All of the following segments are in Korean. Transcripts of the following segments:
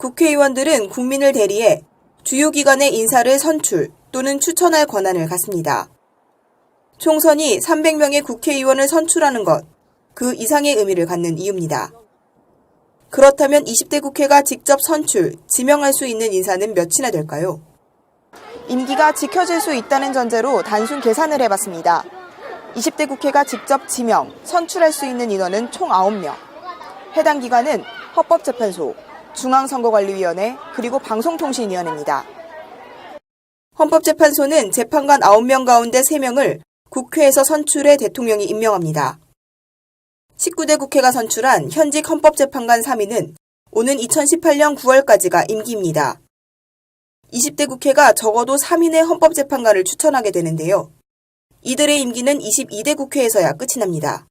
국회의원들은 국민을 대리해 주요 기관의 인사를 선출 또는 추천할 권한을 갖습니다. 총선이 300명의 국회의원을 선출하는 것, 그 이상의 의미를 갖는 이유입니다. 그렇다면 20대 국회가 직접 선출, 지명할 수 있는 인사는 몇이나 될까요? 임기가 지켜질 수 있다는 전제로 단순 계산을 해봤습니다. 20대 국회가 직접 지명, 선출할 수 있는 인원은 총 9명. 해당 기관은 헌법재판소, 중앙선거관리위원회, 그리고 방송통신위원회입니다. 헌법재판소는 재판관 9명 가운데 3명을 국회에서 선출해 대통령이 임명합니다. 19대 국회가 선출한 현직 헌법재판관 3인은 오는 2018년 9월까지가 임기입니다. 20대 국회가 적어도 3인의 헌법재판관을 추천하게 되는데요. 이들의 임기는 22대 국회에서야 끝이 납니다.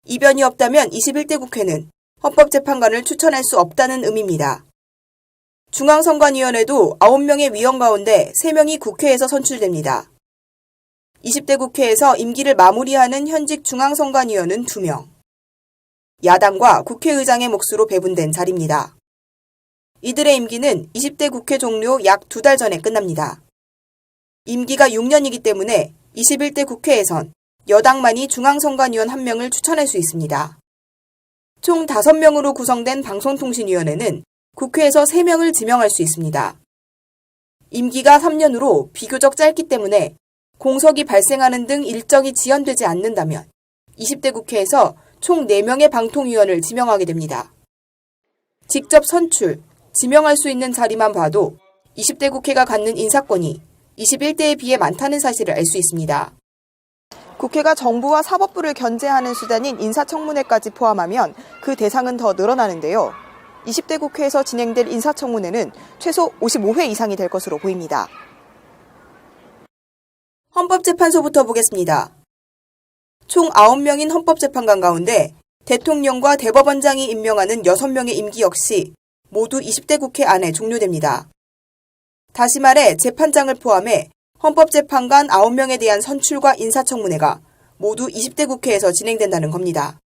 이변이 없다면 21대 국회는 헌법재판관을 추천할 수 없다는 의미입니다. 중앙선관위원회도 9명의 위원 가운데 3명이 국회에서 선출됩니다. 20대 국회에서 임기를 마무리하는 현직 중앙선관위원은 2명. 야당과 국회의장의 몫으로 배분된 자리입니다. 이들의 임기는 20대 국회 종료 약 2달 전에 끝납니다. 임기가 6년이기 때문에 21대 국회에선 여당만이 중앙선관위원 1명을 추천할 수 있습니다. 총 5명으로 구성된 방송통신위원회는 국회에서 3명을 지명할 수 있습니다. 임기가 3년으로 비교적 짧기 때문에 공석이 발생하는 등 일정이 지연되지 않는다면 20대 국회에서 총 4명의 방통위원을 지명하게 됩니다. 직접 선출, 지명할 수 있는 자리만 봐도 20대 국회가 갖는 인사권이 21대에 비해 많다는 사실을 알 수 있습니다. 국회가 정부와 사법부를 견제하는 수단인 인사청문회까지 포함하면 그 대상은 더 늘어나는데요. 20대 국회에서 진행될 인사청문회는 최소 55회 이상이 될 것으로 보입니다. 헌법재판소부터 보겠습니다. 총 9명인 헌법재판관 가운데 대통령과 대법원장이 임명하는 6명의 임기 역시 모두 20대 국회 안에 종료됩니다. 다시 말해 재판장을 포함해 헌법재판관 9명에 대한 선출과 인사청문회가 모두 20대 국회에서 진행된다는 겁니다.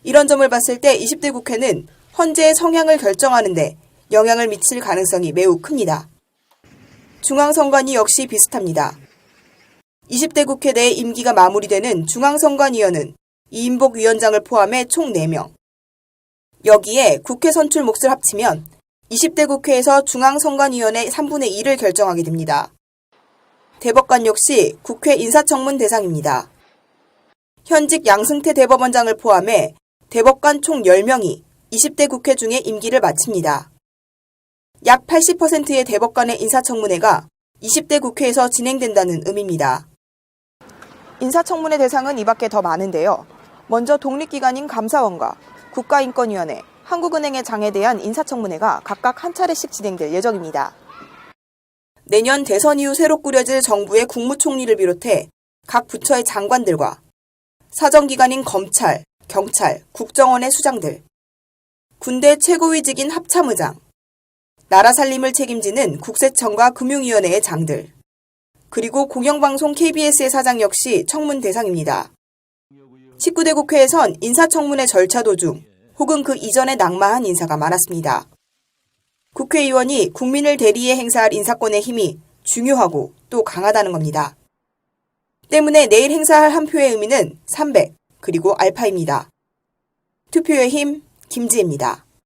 이런 점을 봤을 때 20대 국회는 헌재의 성향을 결정하는 데 영향을 미칠 가능성이 매우 큽니다. 중앙선관위 역시 비슷합니다. 20대 국회 내 임기가 마무리되는 중앙선관위원은 이인복 위원장을 포함해 총 4명. 여기에 국회 선출 몫을 합치면 20대 국회에서 중앙선관위원회 3분의 2를 결정하게 됩니다. 대법관 역시 국회 인사청문 대상입니다. 현직 양승태 대법원장을 포함해 대법관 총 10명이 20대 국회 중에 임기를 마칩니다. 약 80%의 대법관의 인사청문회가 20대 국회에서 진행된다는 의미입니다. 인사청문회 대상은 이 밖에 더 많은데요. 먼저 독립기관인 감사원과 국가인권위원회, 한국은행의 장에 대한 인사청문회가 각각 한 차례씩 진행될 예정입니다. 내년 대선 이후 새로 꾸려질 정부의 국무총리를 비롯해 각 부처의 장관들과 사정기관인 검찰, 경찰, 국정원의 수장들, 군대 최고위직인 합참의장, 나라 살림을 책임지는 국세청과 금융위원회의 장들, 그리고 공영방송 KBS의 사장 역시 청문 대상입니다. 19대 국회에선 인사청문회 절차 도중 혹은 그 이전에 낙마한 인사가 많았습니다. 국회의원이 국민을 대리해 행사할 인사권의 힘이 중요하고 또 강하다는 겁니다. 때문에 내일 행사할 한 표의 의미는 300, 그리고 알파입니다. 투표의 힘, 김지혜입니다.